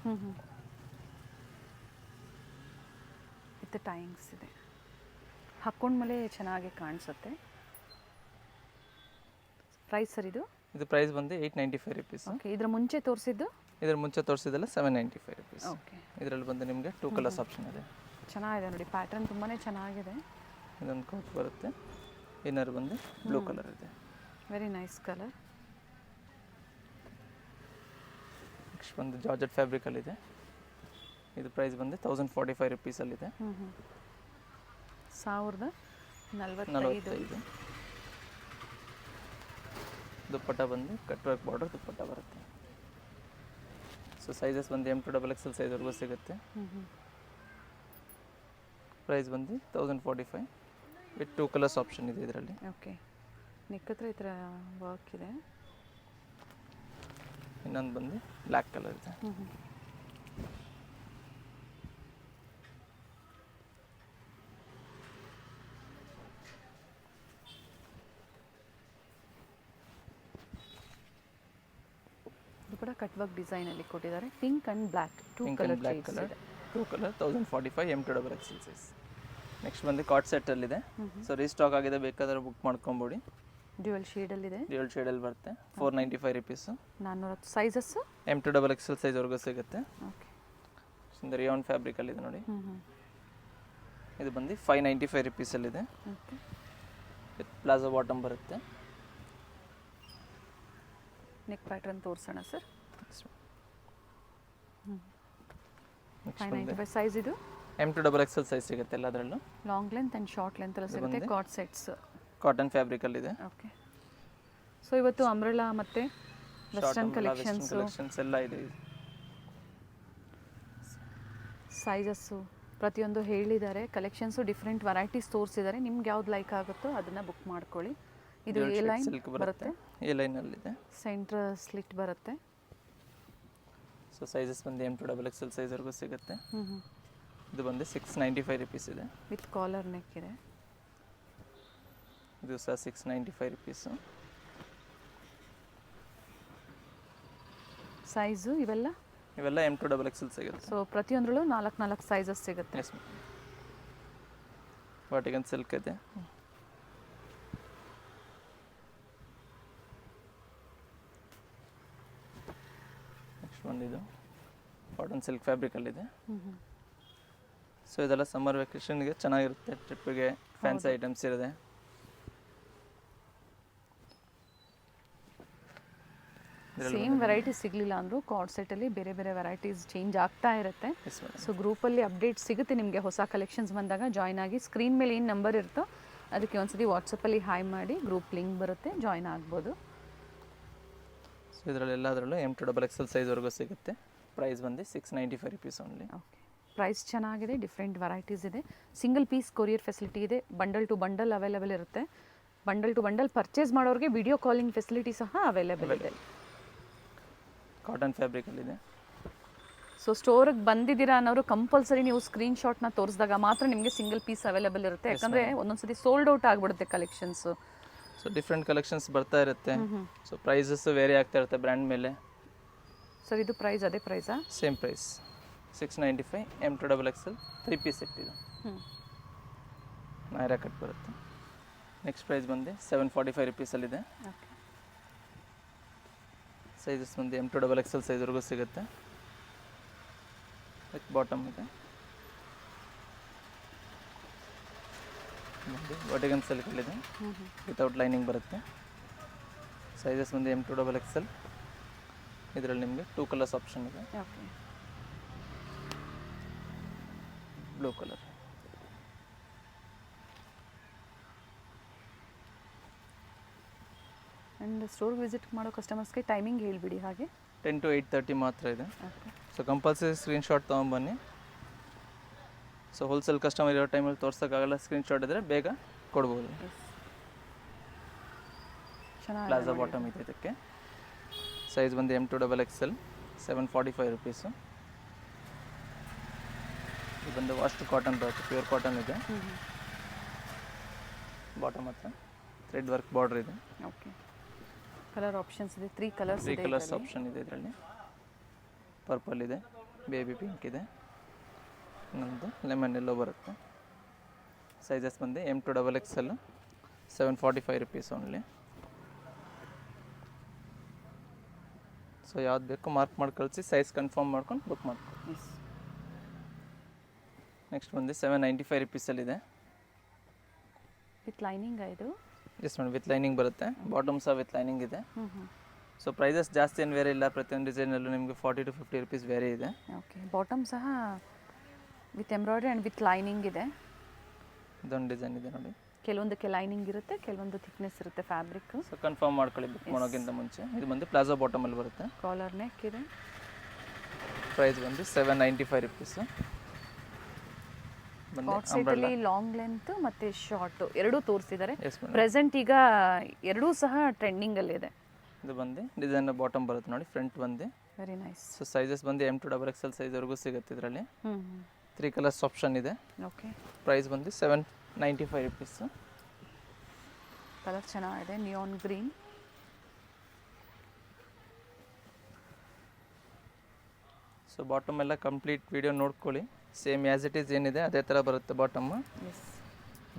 ವಿತ್ ಟೈಯಿಂಗ್ಸ್ ಇದೆ. ಹಾಕ್ಕೊಂಡ್ಮೇಲೆ ಚೆನ್ನಾಗಿ ಕಾಣಿಸುತ್ತೆ. ಪ್ರೈಸ್ ಸರ್ ಇದು? ಇದು ಪ್ರೈಸ್ ಬಂದು 895 ರುಪೀಸ್. ಓಕೆ, ಇದರ ಮುಂಚೆ ತೋರಿಸಿದ್ದು? ಇದರ ಮುಂಚೆ ತೋರಿಸಿದಲ್ಲ 795 ರುಪೀಸ್. ಓಕೆ. ಇದರಲ್ಲಿ ಬಂದು ನಿಮಗೆ 2 ಕಲರ್ಸ್ ಆಪ್ಷನ್ ಇದೆ. ಚೆನ್ನಾಗಿದೆ ನೋಡಿ, ಪ್ಯಾಟರ್ನ್ ತುಂಬಾ ಚೆನ್ನಾಗಿದೆ. ಇದೊಂದು ಕೋಟ್ ಬರುತ್ತೆ. ಇನ್ನರ್ ಬಂದು ಬ್ಲೂ ಕಲರ್ ಇದೆ. Very nice colour. ನೆಕ್ಸ್ಟ್ ಬಂದು ಜಾರ್ಜೆಟ್ ಫ್ಯಾಬ್ರಿಕಲ್ಲಿದೆ. ಇದು ಪ್ರೈಸ್ ಬಂದು 1045 ರುಪೀಸಲ್ಲಿದೆ. 1045. ದುಪ್ಪಟ್ಟ ಬಂದು ಕಟ್ ವರ್ಕ್ ಬಾರ್ಡರ್ ದುಪ್ಪಟ್ಟ ಬರುತ್ತೆ. ಸೊ ಸೈಜಸ್ ಬಂದು M to XXL ಸೈಜ್ವರೆಗೂ ಸಿಗುತ್ತೆ. ಪ್ರೈಸ್ ಬಂದು 1045 ವಿತ್ 2 ಕಲರ್ಸ್ ಆಪ್ಷನ್ ಇದೆ ಇದರಲ್ಲಿ. ಓಕೆ, ನೆಕ್ ಹತ್ರ ಈ ಥರ ವರ್ಕ್ ಇದೆ. ಇನ್ನೊಂದು ಬಂದು ಬ್ಲ್ಯಾಕ್ ಕಲರ್ ಇದೆ. ಇದು ಕೂಡ ಕಟ್ ವರ್ಕ್ ಡಿಸೈನಲ್ಲಿ ಕೊಟ್ಟಿದ್ದಾರೆ. Pink and black 2 colour shades ಇದೆ. 2 colour 1045 M to XXL size. Next ಬಂದು ಕಾಟ್ ಸೆಟ್ಟಲ್ಲಿದೆ. ಸೊ ರೀಸ್ಟಾಕ್ ಆಗಿದೆ, ಬೇಕಾದ್ರೆ ಬುಕ್ ಮಾಡ್ಕೊಂಬಿಡಿ. ಡ್ಯುಯಲ್ ಶೇಡಲ್ಲಿದೆ. ಡ್ಯುಯಲ್ ಶೇಡಲ್ಲಿ ಬರುತ್ತೆ. 495 rupees. 410 sizes M to XXL ಸೈಜ್ವರೆಗೂ ಸಿಗುತ್ತೆ. ಓಕೆ. ರಿಯಾನ್ ಫ್ಯಾಬ್ರಿಕಲ್ಲಿದೆ ನೋಡಿ. ಇದು ಬಂದು 595 ರುಪೀಸಲ್ಲಿದೆ. ಓಕೆ. ವಿತ್ ಪ್ಲಾಜೋ ಬಾಟಮ್ ಬರುತ್ತೆ. ನೆಕ್ ಪ್ಯಾಟರ್ನ್ ತೋರಿಸೋಣ ಸರ್. 595 ಸೈಜ್ ಇದು. M to XXL ಸೈಜ್ ಸಿಗುತ್ತೆ ಎಲ್ಲದರಲ್ಲೂ. Long length and short length ಎಲ್ಲ ಸಿಗುತ್ತೆ. ಕಾಟ್ ಸೆಟ್ಸ್ ಕಾಟನ್ ಫ್ಯಾಬ್ರಿಕಲ್ಲಿದೆ. ಓಕೆ. ಸೊ ಇವತ್ತು ಅಂಬ್ರೆಲಾ ಮತ್ತು ವೆಸ್ಟರ್ನ್ ಕಲೆಕ್ಷನ್ಸ್ ಎಲ್ಲ ಇದೆ. ಸೈಜಸ್ಸು ಪ್ರತಿಯೊಂದು ಹೇಳಿದ್ದಾರೆ. ಕಲೆಕ್ಷನ್ಸು ಡಿಫ್ರೆಂಟ್ ವೆರೈಟೀಸ್ ತೋರಿಸಿದ್ದಾರೆ. ನಿಮ್ಗೆ ಯಾವ್ದು ಲೈಕ್ ಆಗುತ್ತೋ ಅದನ್ನು ಬುಕ್ ಮಾಡ್ಕೊಳ್ಳಿ. ಇದು ಎ ಲೈನ್ ಸಿಲ್ಕ್ ಬರುತ್ತೆ, ಬರುತ್ತೆ, ಎ ಲೈನಲ್ಲಿದೆ. ಸೆಂಟ್ರ್ ಸ್ಲಿಟ್ ಬರುತ್ತೆ. ಸೊ ಸೈಜಸ್ ಬಂದು M2XXL ಸೈಜ್ವರೆಗೂ ಸಿಗುತ್ತೆ. ಹ್ಞೂ ಇದು ಬಂದು 695 ರುಪೀಸ್ ಇದೆ. ವಿತ್ ಕಾಲರ್ ನೆಕ್ ಇದೆ. ಇದು ಸಹ 695 ರುಪೀಸು. ಸೈಜು ಇವೆಲ್ಲ M2XXL ಸಿಗುತ್ತೆ. ಸೊ ಪ್ರತಿಯೊಂದರಲ್ಲೂ 4 ಸೈಜಸ್ ಸಿಗುತ್ತೆ. ಎಸ್ ವಾಟಿಗನ್ ಸಿಲ್ಕ್ ಇದೆ. ನೆಕ್ಸ್ಟ್ ಬಂದಿದ್ದು ಕಾಟನ್ ಸಿಲ್ಕ್ ಫ್ಯಾಬ್ರಿಕಲ್ಲಿದೆ. ಸೊ ಇದೆಲ್ಲ ಸಮ್ಮರ್ ವೆಕೇಷನ್ಗೆ ಚೆನ್ನಾಗಿರುತ್ತೆ, ಟ್ರಿಪ್ಪಿಗೆ ಫ್ಯಾನ್ಸಿ ಐಟಮ್ಸ್ ಇರುತ್ತೆ. ಸೇಮ್ ವೆರೈಟಿ ಸಿಗಲಿಲ್ಲ ಅಂದರೂ ಕಾರ್ಡ್ ಸೆಟ್ಟಲ್ಲಿ ಬೇರೆ ಬೇರೆ ವೆರೈಟೀಸ್ ಚೇಂಜ್ ಆಗ್ತಾ ಇರುತ್ತೆ. Yes madam. ಸೊ ಗ್ರೂಪಲ್ಲಿ ಅಪ್ಡೇಟ್ ಸಿಗುತ್ತೆ ನಿಮಗೆ. ಹೊಸ ಕಲೆಕ್ಷನ್ಸ್ ಬಂದಾಗ ಜಾಯ್ನ್ ಆಗಿ, ಸ್ಕ್ರೀನ್ ಮೇಲೆ ಏನು ನಂಬರ್ ಇರುತ್ತೋ ಅದಕ್ಕೆ ಒಂದ್ಸತಿ ವಾಟ್ಸಪ್ಪಲ್ಲಿ ಹಾಯ್ ಮಾಡಿ ಗ್ರೂಪ್ ಲಿಂಕ್ ಬರುತ್ತೆ, ಜಾಯ್ನ್ ಆಗ್ಬೋದು. ಸೊ ಇದರಲ್ಲಿ ಎಲ್ಲದರಲ್ಲೂ M2XXL ಸೈಜ್ವರೆಗೂ ಸಿಗುತ್ತೆ. ಪ್ರೈಸ್ ಬಂದು 695 ರುಪೀಸ್ ಓನ್ಲಿ. ಓಕೆ, ಪ್ರೈಸ್ ಚೆನ್ನಾಗಿದೆ, ಡಿಫ್ರೆಂಟ್ ವೆರೈಟೀಸ್ ಇದೆ. ಸಿಂಗಲ್ ಪೀಸ್ ಕೊರಿಯರ್ ಫೆಸಿಲಿಟಿ ಇದೆ. ಬಂಡಲ್ ಟು ಬಂಡಲ್ ಅವೈಲೇಬಲ್ ಇರುತ್ತೆ. ಬಂಡಲ್ ಟು ಬಂಡಲ್ ಪರ್ಚೇಸ್ ಮಾಡೋರಿಗೆ ವಿಡಿಯೋ ಕಾಲಿಂಗ್ ಫೆಸಿಲಿಟಿ ಸಹ ಅವೈಲೇಬಲ್ ಇದೆ. ಕಾಟನ್ ಫ್ಯಾಬ್ರಿಕಲ್ಲಿದೆ. ಸೊ ಸ್ಟೋರಿಗೆ ಬಂದಿದ್ದೀರಾ ಅನ್ನೋರು ಕಂಪಲ್ಸರಿ ನೀವು ಸ್ಕ್ರೀನ್ಶಾಟ್ನ ತೋರಿಸಿದಾಗ ಮಾತ್ರ ನಿಮಗೆ ಸಿಂಗಲ್ ಪೀಸ್ ಅವೈಲೇಬಲ್ ಇರುತ್ತೆ. ಯಾಕಂದರೆ ಒಂದೊಂದ್ಸತಿ ಸೋಲ್ಡ್ ಔಟ್ ಆಗಿಬಿಡುತ್ತೆ ಕಲೆಕ್ಷನ್ಸು. ಸೊ ಡಿಫ್ರೆಂಟ್ ಕಲೆಕ್ಷನ್ಸ್ ಬರ್ತಾ ಇರುತ್ತೆ. ಸೊ ಪ್ರೈಸಸ್ ವೇರಿ ಆಗ್ತಾ ಇರುತ್ತೆ ಬ್ರ್ಯಾಂಡ್ ಮೇಲೆ. ಸರ್ ಇದು ಪ್ರೈಸ್ ಅದೇ ಪ್ರೈಸಾ? Same price 695. M2XXL 3 piece set ಇದು. ನೈರಾ ಕಟ್ ಬರುತ್ತೆ. ನೆಕ್ಸ್ಟ್ ಪ್ರೈಸ್ ಬಂದು 745 ರುಪೀಸಲ್ಲಿದೆ. ಓಕೆ, ಸೈಜಸ್ ಬಂದು M2XXL ಸೈಜ್ವರೆಗೂ ಸಿಗುತ್ತೆ. ವಿತ್ ಬಾಟಮ್ ಇದೆ. ವರ್ಟಿಗನ್ ಸಿಲ್ಕಲ್ಲಿದೆ, ವಿತೌಟ್ ಲೈನಿಂಗ್ ಬರುತ್ತೆ. ಸೈಜಸ್ ಬಂದು M2XXL. ಇದರಲ್ಲಿ ನಿಮಗೆ 2 ಕಲರ್ಸ್ ಆಪ್ಷನ್ ಇದೆ. Okay, blue colour. And store visit ಮಾಡೋ ಕಸ್ಟಮರ್ಸ್ಗೆ ಟೈಮಿಂಗ್ ಹೇಳಿಬಿಡಿ. ಹಾಗೆ 10 to 8:30 ಮಾತ್ರ ಇದೆ. ಓಕೆ, ಸೊ ಕಂಪಲ್ಸರಿ ಸ್ಕ್ರೀನ್ಶಾಟ್ ತೊಗೊಂಬನ್ನಿ. ಸೊ ಹೋಲ್ಸೇಲ್ ಕಸ್ಟಮರ್ ಇರೋ ಟೈಮಲ್ಲಿ ತೋರ್ಸೋಕ್ಕಾಗಲ್ಲ, ಸ್ಕ್ರೀನ್ಶಾಟ್ ಇದ್ದರೆ ಬೇಗ ಕೊಡ್ಬೋದು. ಚೆನ್ನಾಗಿ ಪ್ಲಾಜಾ ಬಾಟಮ್ ಇದೆ ಇದಕ್ಕೆ. ಸೈಜ್ ಬಂದು M2XXL 745 ರುಪೀಸು. ಇದು ಬಂದು ವಾಶ್ಡ್ ಕಾಟನ್ ಬರುತ್ತೆ, ಪ್ಯೂರ್ ಕಾಟನ್ ಇದೆ. ಬಾಟಮ್ ಹತ್ರ ಥ್ರೆಡ್ ವರ್ಕ್ ಬಾರ್ಡರ್ ಇದೆ. ಓಕೆ, ಕಲರ್ ಆಪ್ಷನ್ಸ್ ಇದೆ. 3 ಕಲರ್ಸ್ 3 ಕಲರ್ಸ್ ಆಪ್ಷನ್ ಇದೆ ಇದರಲ್ಲಿ. ಪರ್ಪಲ್ ಇದೆ, ಬೇಬಿ ಪಿಂಕ್ ಇದೆ, ಇನ್ನೊಂದು ಲೆಮನ್ ಎಲ್ಲೋ ಬರುತ್ತೆ. ಸೈಜಸ್ ಬಂದು M2XXL 745 ರುಪೀಸ್ ಓನ್ಲಿ. ಸೊ ಯಾವ್ದು ಬೇಕು ಮಾರ್ಕ್ ಮಾಡಿ ಕಳಿಸಿ, ಸೈಜ್ ಕನ್ಫರ್ಮ್ ಮಾಡ್ಕೊಂಡು ಬುಕ್ ಮಾಡ್ಕೊಳ್ಳಿ. ನೆಕ್ಸ್ಟ್ ಬಂದು 795 ರುಪೀಸಲ್ಲಿದೆ. ವಿತ್ ಲೈನಿಂಗ್ ಇದು? ಎಸ್ ಮೇಡಮ್, ವಿತ್ ಲೈನಿಂಗ್ ಬರುತ್ತೆ. ಬಾಟಮ್ ಸಹ ವಿತ್ ಲೈನಿಂಗ್ ಇದೆ. ಸೊ ಪ್ರೈಸಸ್ ಜಾಸ್ತಿ ಏನು ವೇರಿ ಇಲ್ಲ. ಪ್ರತಿಯೊಂದು ಡಿಸೈನಲ್ಲೂ ನಿಮಗೆ 40 to 50 ರುಪೀಸ್ ವೇರಿ ಇದೆ. ಓಕೆ, ಬಾಟಮ್ ಸಹ with embroidery and with lining ಇದೆ. ಇದೊಂದು ಡಿಸೈನ್ ಇದೆ ನೋಡಿ. ಕೆಲವೊಂದಕ್ಕೆ ಲೈನಿಂಗ್ ಇರುತ್ತೆ, ಕೆಲವೊಂದು ಥಿಕ್ನೆಸ್ ಇರುತ್ತೆ ಫ್ಯಾಬ್ರಿಕ್. ಸೊ ಕನ್ಫರ್ಮ್ ಮಾಡ್ಕೊಳ್ಳಿ ಬುಕ್ ಮಾಡೋಕ್ಕಿಂತ ಮುಂಚೆ. ಇದು ಬಂದು ಪ್ಲಾಜೋ ಬಾಟಮಲ್ಲಿ ಬರುತ್ತೆ. ಕಾಲರ್ ನೆಕ್ ಇದೆ. ಪ್ರೈಸ್ ಬಂದು 795 ರುಪೀಸು. ಕಾಟ್ ಸೆಟ್ಟಲ್ಲಿ ಲಾಂಗ್ ಲೆಂತ್ ಮತ್ತು ಶಾರ್ಟು ಎರಡೂ ತೋರಿಸಿದ್ದಾರೆ. Yes madam. ಪ್ರೆಸೆಂಟ್ ಈಗ ಎರಡೂ ಸಹ ಟ್ರೆಂಡಿಂಗಲ್ಲಿದೆ. ಇದು ಬಂದು ಡಿಸೈನ್ ಬಾಟಮ್ ಬರುತ್ತೆ ನೋಡಿ, ಫ್ರಂಟ್ ಬಂದು. Very nice. ಸೊ ಸೈಜಸ್ ಬಂದು M2XXL ಸೈಜ್ವರೆಗೂ ಸಿಗುತ್ತೆ ಇದರಲ್ಲಿ. 3 ಕಲರ್ಸ್ ಆಪ್ಷನ್ ಇದೆ. ಓಕೆ, ಪ್ರೈಸ್ ಬಂದು 795 ರುಪೀಸು. ಕಲರ್ ಚೆನ್ನಾಗಿದೆ, ನಿಯಾನ್ ಗ್ರೀನ್. ಸೊ ಬಾಟಮ್ ಎಲ್ಲ ಕಂಪ್ಲೀಟ್ ವಿಡಿಯೋ ನೋಡ್ಕೊಳ್ಳಿ. ಸೇಮ್ ಆ್ಯಸ್ ಇಟ್ ಈಸ್ ಏನಿದೆ ಅದೇ ಥರ ಬರುತ್ತೆ ಬಾಟಮ್ಮು. ಎಸ್,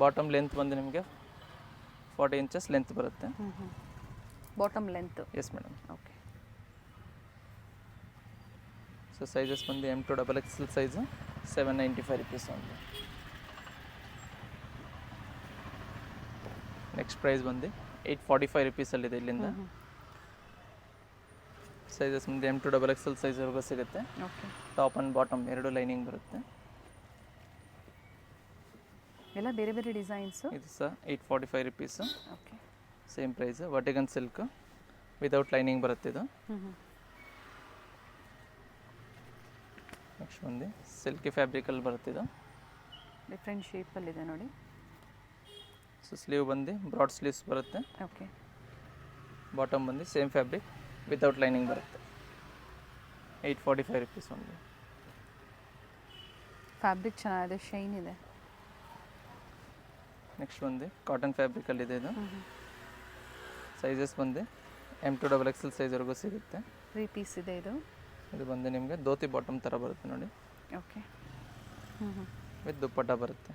ಬಾಟಮ್ ಲೆಂತ್ ಬಂದು ನಿಮಗೆ 40 ಇಂಚಸ್ ಲೆಂತ್ ಬರುತ್ತೆ. Bottom length. Yes madam. Okay, so sizes ಬಂದು M2XXL ಸೈಜು 795 ರುಪೀಸ್ ಒಂದು. ನೆಕ್ಸ್ಟ್ ಪ್ರೈಸ್ ಬಂದು 845 ರುಪೀಸಲ್ಲಿದೆ ಇಲ್ಲಿಂದ. ಸೈಜಸ್ ಮುಂದೆ M2XXL ಸೈಜ್ವರೆಗೂ ಸಿಗುತ್ತೆ. ಓಕೆ, ಟಾಪ್ ಆ್ಯಂಡ್ ಬಾಟಮ್ ಎರಡು ಲೈನಿಂಗ್ ಬರುತ್ತೆ. ಎಲ್ಲ ಬೇರೆ ಬೇರೆ ಡಿಸೈನ್ಸು. ಇದು ಸಹ 845 ರುಪೀಸು. Okay, same price. ವರ್ಟಿಗನ್ ಸಿಲ್ಕ್ ವಿತೌಟ್ ಲೈನಿಂಗ್ ಬರುತ್ತೆ ಇದು. ನೆಕ್ಸ್ಟ್ ಬಂದು ಸಿಲ್ಕಿ ಫ್ಯಾಬ್ರಿಕಲ್ಲಿ ಬರುತ್ತೆ ಇದು. ಡಿಫ್ರೆಂಟ್ ಶೇಪಲ್ಲಿದೆ ನೋಡಿ. ಸೊ ಸ್ಲೀವ್ ಬಂದು ಬ್ರಾಡ್ ಸ್ಲೀವ್ಸ್ ಬರುತ್ತೆ. ಓಕೆ. ಬಾಟಮ್ ಬಂದು ಸೇಮ್ ಫ್ಯಾಬ್ರಿಕ್ ವಿತೌಟ್ ಲೈನಿಂಗ್ ಬರುತ್ತೆ. 845 rupees ಓನ್ಲಿ. ಫ್ಯಾಬ್ರಿಕ್ ಚೆನ್ನಾಗಿದೆ, ಶೈನ್ ಇದೆ. ನೆಕ್ಸ್ಟ್ ಬಂದು ಕಾಟನ್ ಫ್ಯಾಬ್ರಿಕಲ್ಲಿದೆ ಇದು. ಸೈಜಸ್ ಬಂದು M2XXL ಸೈಜ್ವರೆಗೂ ಸಿಗುತ್ತೆ. 3 ಪೀಸ್ ಇದೆ ಇದು. ಇದು ಬಂದು ನಿಮಗೆ ಧೋತಿ ಬಾಟಮ್ ಥರ ಬರುತ್ತೆ ನೋಡಿ. ಓಕೆ. ವಿತ್ ದುಪ್ಪಟ್ಟ ಬರುತ್ತೆ.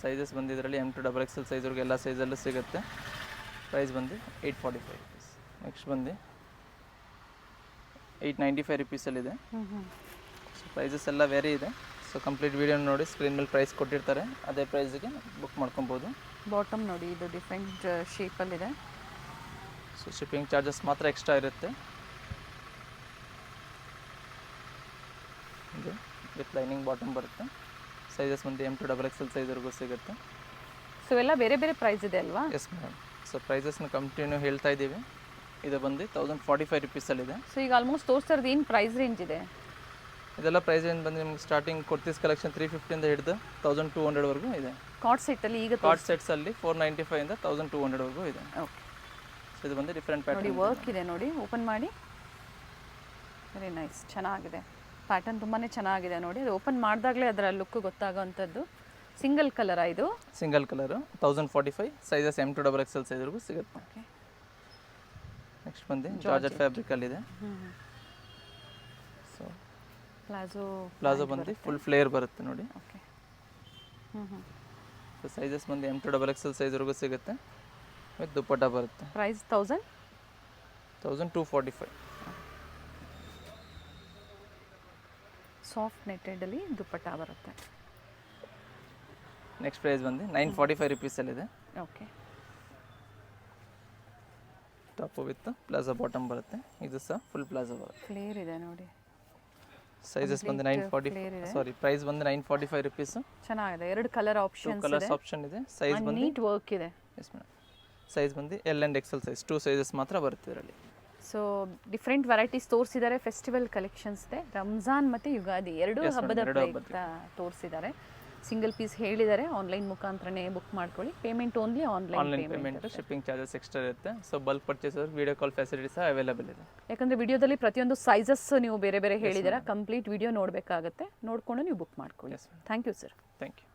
ಸೈಜಸ್ ಬಂದು ಇದರಲ್ಲಿ M2XXL ಸೈಜ್ವರೆಗೂ ಎಲ್ಲ ಸೈಜಲ್ಲೂ ಸಿಗುತ್ತೆ. ಪ್ರೈಸ್ ಬಂದು 845 rupees. ನೆಕ್ಸ್ಟ್ ಬಂದು 895 rupeesಲ್ಲಿದೆ. ಸೊ ಪ್ರೈಸಸ್ ಎಲ್ಲ ವೇರಿ ಇದೆ. ಸೊ ಕಂಪ್ಲೀಟ್ ವೀಡಿಯೋ ನೋಡಿ, ಸ್ಕ್ರೀನ್ ಮೇಲೆ ಪ್ರೈಸ್ ಕೊಟ್ಟಿರ್ತಾರೆ, ಅದೇ ಪ್ರೈಸಿಗೆ ಬುಕ್ ಮಾಡ್ಕೊಬೋದು. ಬಾಟಮ್ ನೋಡಿ, ಇದು ಡಿಫ್ರೆಂಟ್ ಶೇಪಲ್ಲಿದೆ. ಸೊ ಶಿಪ್ಪಿಂಗ್ ಚಾರ್ಜಸ್ ಮಾತ್ರ ಎಕ್ಸ್ಟ್ರಾ ಇರುತ್ತೆ. ಇದು ವಿತ್ ಲೈನಿಂಗ್ ಬಾಟಮ್ ಬರುತ್ತೆ. ಸೈಜಸ್ ಬಂದು M2XXL ಸೈಜ್ವರೆಗೂ ಸಿಗುತ್ತೆ. ಸೊ ಎಲ್ಲ ಬೇರೆ ಬೇರೆ ಪ್ರೈಸ್ ಇದೆ ಅಲ್ವಾ? Yes madam. ಸೊ ಪ್ರೈಸಸ್ನ ಕಂಟಿನ್ಯೂ ಹೇಳ್ತಾ ಇದ್ದೀವಿ. ಇದು ಬಂದು 1045 rupeesಲ್ಲಿದೆ. ಸೊ ಈಗ ಆಲ್ಮೋಸ್ಟ್ ತೋರಿಸ್ತಾರದು ಏನು ಪ್ರೈಸ್ ರೇಂಜ್ ಇದೆ? ಇದೆಲ್ಲ ಪ್ರೈಸ್ ಏನು ಬಂದು ನಿಮ್ಗೆ ಸ್ಟಾರ್ಟಿಂಗ್ ಕುರ್ತೀಸ್ ಕಲೆಕ್ಷನ್ 350ಇಂದ ಹಿಡಿದು 1200ವರೆಗೂ ಇದೆ. ಕಾರ್ಡ್ ಸೆಟ್ಟಲ್ಲಿ ಈಗ ಕಾರ್ಡ್ ಸೆಟ್ಸಲ್ಲಿ 495ಇಂದ 1200ವರೆಗೂ ಇದೆ. ಓಕೆ. ಸೊ ಇದು ಬಂದು ಡಿಫ್ರೆಂಟ್ ನೋಡಿ, ಪ್ಯಾಟರ್ನ್ ವರ್ಕ್ ಇದೆ ನೋಡಿ, ಓಪನ್ ಮಾಡಿ. ವೆರಿ ನೈಸ್, ಚೆನ್ನಾಗಿದೆ. ಪ್ಯಾಟರ್ನ್ ತುಂಬಾ ಚೆನ್ನಾಗಿದೆ ನೋಡಿ. ಅದು ಓಪನ್ ಮಾಡಿದಾಗಲೇ ಅದರ ಲುಕ್ ಗೊತ್ತಾಗೋವಂಥದ್ದು. ಸಿಂಗಲ್ ಕಲರಾ ಇದು? Single colour 1045. ಸೈಜಸ್ M2XXL ಸೈಜ್ವರೆಗೂ ಸಿಗುತ್ತೆ. ಓಕೆ. ನೆಕ್ಸ್ಟ್ ಬಂದು ಜಾರ್ಜೆಟ್ ಫ್ಯಾಬ್ರಿಕಲ್ಲಿದೆ. ಸೊ ಪ್ಲಾಜೋ ಬಂದು ಫುಲ್ ಫ್ಲೇಯರ್ ಬರುತ್ತೆ ನೋಡಿ. ಓಕೆ. ಸೊ ಸೈಜಸ್ ಬಂದು M2XXL ಸೈಜ್ವರೆಗೂ ಸಿಗುತ್ತೆ. ವಿತ್ ದುಪ್ಪಟ್ಟ ಬರುತ್ತೆ. ಪ್ರೈಸ್ 1245. ಸಾಫ್ಟ್ ನೆಟ್ಟೆಡಲ್ಲಿ ದುಪ್ಪಟ್ಟ ಬರುತ್ತೆ. ನೆಕ್ಸ್ಟ್ ಪ್ರೈಸ್ ಬಂದು 945 rupeesಲ್ಲಿದೆ. Okay. Top with palazzo bottom ಬರುತ್ತೆ. ಇದು ಸಹ ಫುಲ್ ಪ್ಲಾಜೋ ಬರುತ್ತೆ. ಫ್ಲೇರ್ ಇದೆ ನೋಡಿ. ಸೈಜಸ್ ಬಂದು 940, ಸಾರಿ ಪ್ರೈಸ್ ಬಂದು 945 rupees. ಚೆನ್ನಾಗಿದೆ. ಎರಡು ಕಲರ್ ಆಪ್ಷನ್ಸ್ ಕಲರ್ಸ್ ಇದೆ. ಆಪ್ಷನ್ ಇದೆ. ಸೈಜ್ ಬಂದು ನೀಟ್ ವರ್ಕ್ ಇದೆ. Yes madam. ಸೈಜ್ ಬಂದು L and XL size 2 sizes ಮಾತ್ರ ಬರುತ್ತೆ ಇದರಲ್ಲಿ. ಸೊ ಡಿಫ್ರೆಂಟ್ ವೆರೈಟೀಸ್ ತೋರಿಸಿದ್ದಾರೆ. ಫೆಸ್ಟಿವಲ್ ಕಲೆಕ್ಷನ್ಸ್ ಇದೆ. ರಂಜಾನ್ ಮತ್ತು ಯುಗಾದಿ ಎರಡು ಹಬ್ಬದ ಪ್ರಯುಕ್ತ ತೋರಿಸಿದ್ದಾರೆ. ಸಿಂಗಲ್ ಪೀಸ್ ಹೇಳಿದ್ದಾರೆ. ಆನ್ಲೈನ್ ಮುಖಾಂತರನೇ ಬುಕ್ ಮಾಡ್ಕೊಳ್ಳಿ. Payment only online payment. Shipping charges extra ಇರುತ್ತೆ. So bulk purchase video call facility ಸಹ ಅವೈಲೇಬಲ್ ಇದೆ. ಯಾಕಂದರೆ ವಿಡಿಯೋದಲ್ಲಿ ಪ್ರತಿಯೊಂದು ಸೈಜಸ್ ನೀವು ಬೇರೆ ಬೇರೆ ಹೇಳಿದ್ದೀರಾ. Complete video ನೋಡಬೇಕಾಗುತ್ತೆ. ನೋಡಿಕೊಂಡು ನೀವು ಬುಕ್ ಮಾಡ್ಕೊಳ್ಳಿ. Thank you sir. Thank you.